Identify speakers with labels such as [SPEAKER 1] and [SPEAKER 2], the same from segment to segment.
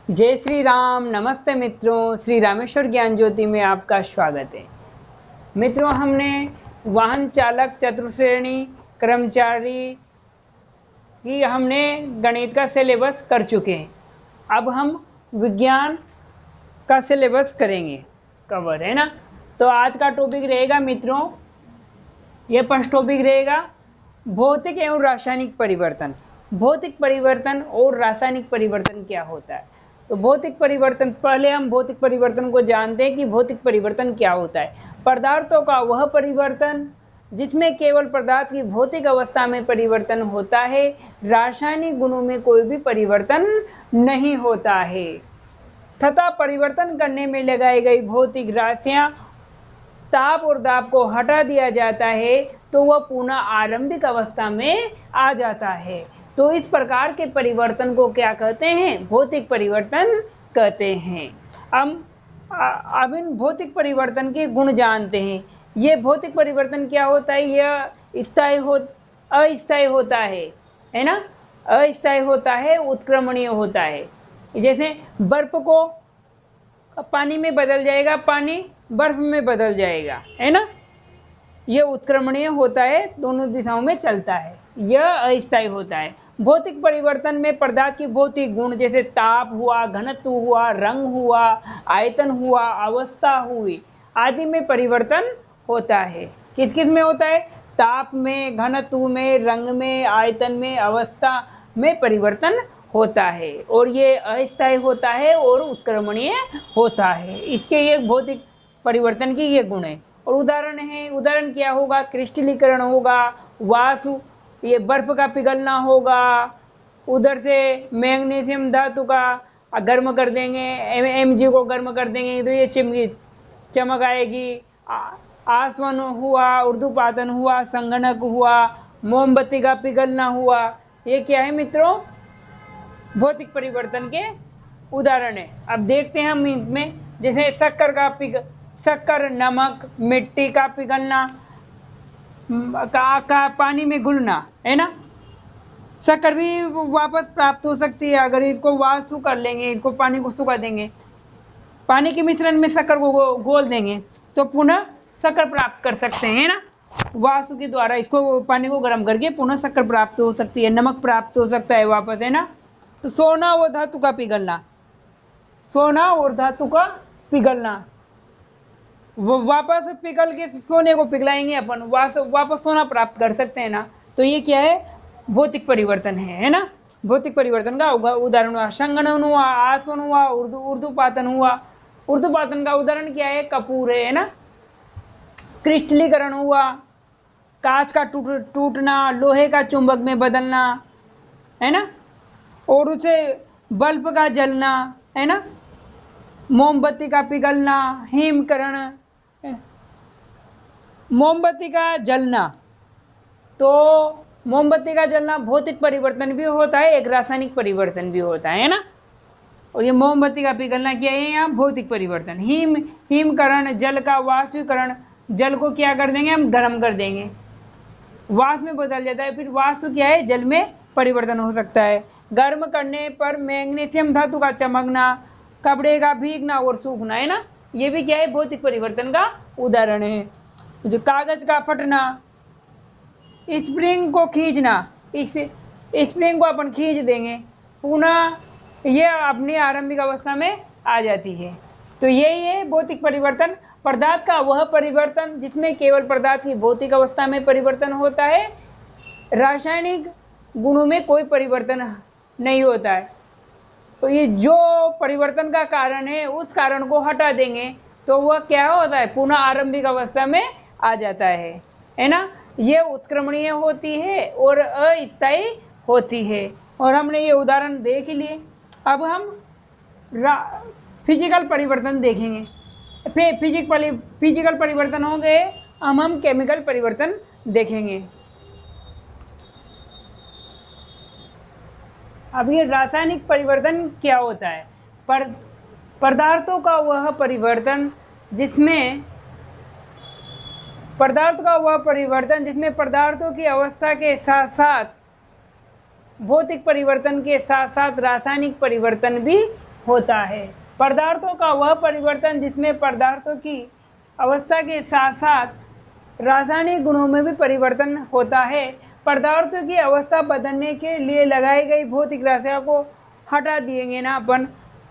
[SPEAKER 1] जय श्री राम। नमस्ते मित्रों, श्री रामेश्वर ज्ञान ज्योति में आपका स्वागत है। मित्रों, हमने वाहन चालक, चतुर्श्रेणी कर्मचारी की हमने गणित का सिलेबस कर चुके हैं। अब हम विज्ञान का सिलेबस करेंगे, कवर है ना। तो आज का टॉपिक रहेगा मित्रों, ये फर्स्ट टॉपिक रहेगा भौतिक एवं रासायनिक परिवर्तन। भौतिक परिवर्तन और रासायनिक परिवर्तन क्या होता है। तो भौतिक परिवर्तन, पहले हम भौतिक परिवर्तन को जानते हैं कि भौतिक परिवर्तन क्या होता है। पदार्थों का वह परिवर्तन जिसमें केवल पदार्थ की भौतिक अवस्था में परिवर्तन होता है, रासायनिक गुणों में कोई भी परिवर्तन नहीं होता है, तथा परिवर्तन करने में लगाई गई भौतिक राशियां ताप और दाब को हटा दिया जाता है तो वह पुनः आरंभिक अवस्था में आ जाता है। तो इस प्रकार के परिवर्तन को क्या कहते हैं? भौतिक परिवर्तन कहते हैं। अब इन भौतिक परिवर्तन के गुण जानते हैं। ये भौतिक परिवर्तन क्या होता है? यह अस्थायी होता है ना। अस्थायी होता है, उत्क्रमणीय होता है। जैसे बर्फ को पानी में बदल जाएगा, पानी बर्फ में बदल जाएगा, है ना। यह उत्क्रमणीय होता है, दोनों दिशाओं में चलता है। यह अस्थायी होता है। भौतिक परिवर्तन में पदार्थ की भौतिक गुण जैसे ताप हुआ, घनत्व हुआ, रंग हुआ, आयतन हुआ, अवस्था हुई आदि में परिवर्तन होता है। किस किस में होता है? ताप में, घनत्व में, रंग में, आयतन में, अवस्था में परिवर्तन होता है। और ये अस्थायी होता है और उत्क्रमणीय होता है। इसके ये भौतिक परिवर्तन की ये गुण है। और उदाहरण क्या होगा? क्रिस्टलीकरण होगा, वाष्प, ये बर्फ का पिघलना होगा। उधर से मैग्नीशियम धातु का गर्म कर देंगे, Mg को गर्म कर देंगे तो ये चमक आएगी। आसवन हुआ, ऊर्ध्वपातन हुआ, संगणक हुआ, मोमबत्ती का पिघलना हुआ। ये क्या है मित्रों? भौतिक परिवर्तन के उदाहरण है। अब देखते हैं हम इनमें, जैसे शक्कर, नमक, मिट्टी का पिघलना, का पानी में घुलना, है ना। शक्कर भी वापस प्राप्त हो सकती है अगर इसको वाष्प कर लेंगे, इसको पानी को सुखा देंगे, पानी के मिश्रण में शक्कर को घोल देंगे तो पुनः शक्कर प्राप्त कर सकते हैं ना। वाष्प के द्वारा इसको पानी को गर्म करके पुनः शक्कर प्राप्त हो सकती है, नमक प्राप्त हो सकता है वापस, है ना। तो सोना और धातु का पिघलना, सोना और धातु का पिघलना, वो वापस पिघल के सोने को पिघलाएंगे अपन, वापस सोना प्राप्त कर सकते हैं ना। तो ये क्या है? भौतिक परिवर्तन है ना। भौतिक परिवर्तन का उदाहरण हुआ संगणन हुआ, आसवन हुआ, ऊर्ध्वपातन हुआ। ऊर्ध्वपातन का उदाहरण क्या है? कपूर है ना। क्रिस्टलीकरण हुआ, कांच का टूटना, लोहे का चुंबक में बदलना, है ना। और उसे बल्ब का जलना, है ना। मोमबत्ती का पिघलना, हिमकरण, मोमबत्ती का जलना। तो मोमबत्ती का जलना भौतिक परिवर्तन भी होता है, एक रासायनिक परिवर्तन भी होता है ना। और ये मोमबत्ती का पिघलना क्या है? यहाँ भौतिक परिवर्तन। हिमकरण, जल का वाष्पीकरण, जल को क्या कर देंगे हम? गर्म कर देंगे, वाष्प में बदल जाता है। फिर वाष्प क्या है? जल में परिवर्तन हो सकता है। गर्म करने पर मैग्नीशियम धातु का चमकना, कपड़े का भीगना और सूखना, है ना। ये भी क्या है? भौतिक परिवर्तन का उदाहरण है। जो कागज का फटना, स्प्रिंग को खींचना, इस स्प्रिंग को अपन खींच देंगे, पुनः यह अपनी आरंभिक अवस्था में आ जाती है। तो यही है भौतिक परिवर्तन। पदार्थ का वह परिवर्तन जिसमें केवल पदार्थ की भौतिक अवस्था में परिवर्तन होता है, रासायनिक गुणों में कोई परिवर्तन नहीं होता है। तो ये जो परिवर्तन का कारण है उस कारण को हटा देंगे तो वह क्या होता है? पुनः आरंभिक अवस्था में आ जाता है ना। ये उत्क्रमणीय होती है और अस्थायी होती है। और हमने ये उदाहरण देख लिए। अब हम फिजिकल परिवर्तन देखेंगे। फिजिकल परिवर्तन हो गए, हम केमिकल परिवर्तन देखेंगे। अब ये रासायनिक परिवर्तन क्या होता है? पदार्थों का वह परिवर्तन जिसमें पदार्थों की अवस्था के साथ साथ भौतिक परिवर्तन के साथ साथ रासायनिक परिवर्तन भी होता है। पदार्थों का वह परिवर्तन जिसमें पदार्थों की अवस्था के साथ साथ रासायनिक गुणों में भी परिवर्तन होता है। पदार्थों की अवस्था बदलने के लिए लगाई गई भौतिक राशियों को हटा दिएंगे ना अपन,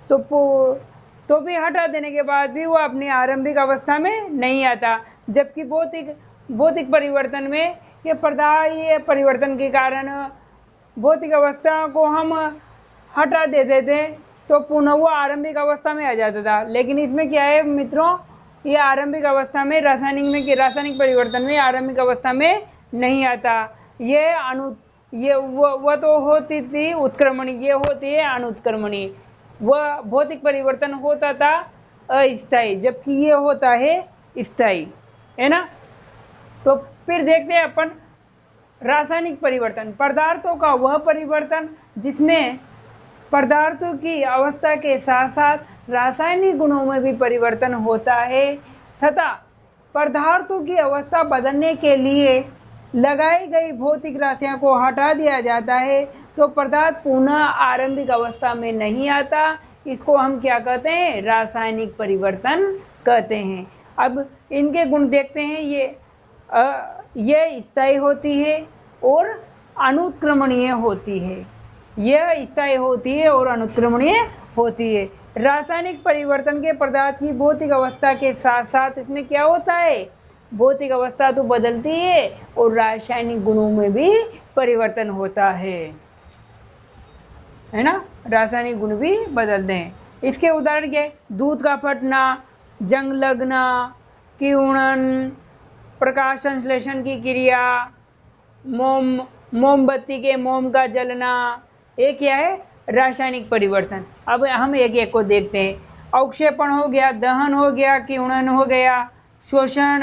[SPEAKER 1] तो भी हटा देने के बाद भी वो अपनी आरंभिक अवस्था में नहीं आता। जबकि भौतिक परिवर्तन में ये परिवर्तन के कारण भौतिक अवस्था को हम हटा देते थे तो पुनः वो आरंभिक अवस्था में आ जाता था। लेकिन इसमें क्या है मित्रों, ये आरंभिक अवस्था में रासायनिक परिवर्तन में आरंभिक अवस्था में नहीं आता। वह तो होती थी उत्क्रमणी, ये होती है अनुत्क्रमणी। वह भौतिक परिवर्तन होता था अस्थायी, जबकि ये होता है स्थायी, है ना। तो फिर देखते हैं अपन रासायनिक परिवर्तन। पदार्थों का वह परिवर्तन जिसमें पदार्थों की अवस्था के साथ साथ रासायनिक गुणों में भी परिवर्तन होता है तथा पदार्थों की अवस्था बदलने के लिए लगाई गई भौतिक राशियों को हटा दिया जाता है तो पदार्थ पुनः आरंभिक अवस्था में नहीं आता। इसको हम क्या कहते हैं? रासायनिक परिवर्तन कहते हैं। अब इनके गुण देखते हैं। ये स्थायी होती है और अनुत्क्रमणीय होती है। यह स्थायी होती है और अनुत्क्रमणीय होती है। रासायनिक परिवर्तन के पदार्थ की भौतिक अवस्था के साथ साथ इसमें क्या होता है? भौतिक अवस्था तो बदलती है और रासायनिक गुणों में भी परिवर्तन होता है ना। रासायनिक गुण भी बदलते हैं। इसके उदाहरण क्या है? दूध का फटना, जंग लगना, किण्वन, प्रकाश संश्लेषण की क्रिया, मोमबत्ती के मोम का जलना, ये क्या है? रासायनिक परिवर्तन। अब हम एक एक को देखते हैं। अवक्षेपण हो गया, दहन हो गया, किण्वन हो गया, शोषण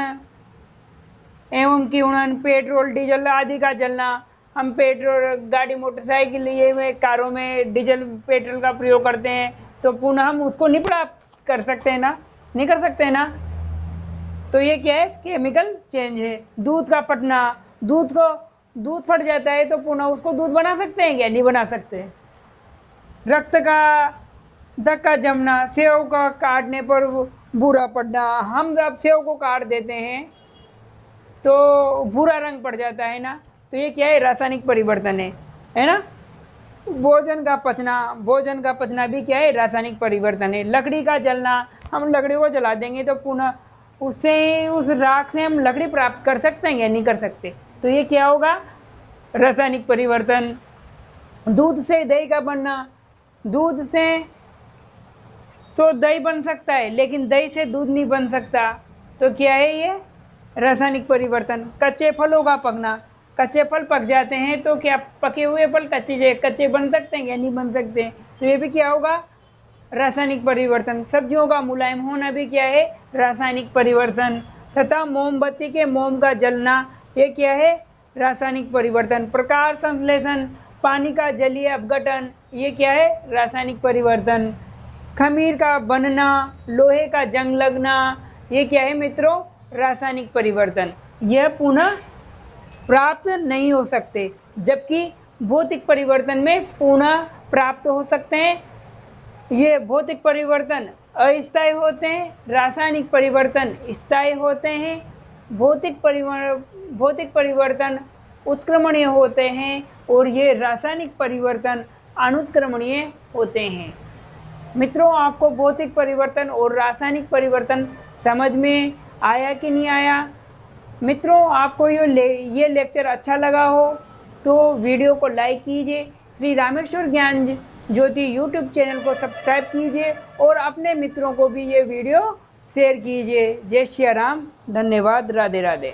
[SPEAKER 1] एवं किण्वन, पेट्रोल डीजल आदि का जलना। हम पेट्रोल गाड़ी मोटरसाइकिल ये में कारों में डीजल पेट्रोल का प्रयोग करते हैं तो पुनः हम उसको नहीं प्राप्त कर सकते हैं ना, नहीं कर सकते हैं ना। तो ये क्या है? केमिकल चेंज है। दूध का फटना, दूध फट जाता है तो पुनः उसको दूध बना सकते हैं क्या? नहीं बना सकते। रक्त का धक्का जमना, सेव का काटने पर भूरा पड़ना। हम जब सेव को काट देते हैं तो भूरा रंग पड़ जाता है ना, तो ये क्या है? रासायनिक परिवर्तन है ना। भोजन का पचना भी क्या है? रासायनिक परिवर्तन है। लकड़ी का जलना, हम लकड़ी को जला देंगे तो पुनः उस राख से हम लकड़ी प्राप्त कर सकते हैं या नहीं कर सकते, तो ये क्या होगा? रासायनिक परिवर्तन। दूध से दही का बनना, दूध से तो दही बन सकता है लेकिन दही से दूध नहीं बन सकता, तो क्या है ये? रासायनिक परिवर्तन। कच्चे फलों का पकना, कच्चे फल पक जाते हैं तो क्या पके हुए फल कच्चे बन सकते हैं या नहीं बन सकते, तो ये भी क्या होगा? रासायनिक परिवर्तन। सब्जियों का मुलायम होना भी क्या है? रासायनिक परिवर्तन। तथा मोमबत्ती के मोम का जलना, ये क्या है? रासायनिक परिवर्तन। प्रकाश संश्लेषण, पानी का जलीय अपघटन, ये क्या है? रासायनिक परिवर्तन। खमीर का बनना, लोहे का जंग लगना, ये क्या है मित्रों? रासायनिक परिवर्तन। यह पुनः प्राप्त नहीं हो सकते, जबकि भौतिक परिवर्तन में पुनः प्राप्त हो सकते हैं। ये भौतिक परिवर्तन अस्थायी होते हैं, रासायनिक परिवर्तन स्थायी होते हैं। भौतिक परिवर्तन उत्क्रमणीय होते हैं और ये रासायनिक परिवर्तन अनुत्क्रमणीय होते हैं। मित्रों, आपको भौतिक परिवर्तन और रासायनिक परिवर्तन समझ में आया कि नहीं आया? मित्रों, आपको ये लेक्चर अच्छा लगा हो तो वीडियो को लाइक कीजिए। श्री रामेश्वर ज्ञान ज्योति यूट्यूब चैनल को सब्सक्राइब कीजिए और अपने मित्रों को भी ये वीडियो शेयर कीजिए। जय श्री राम, धन्यवाद, राधे राधे।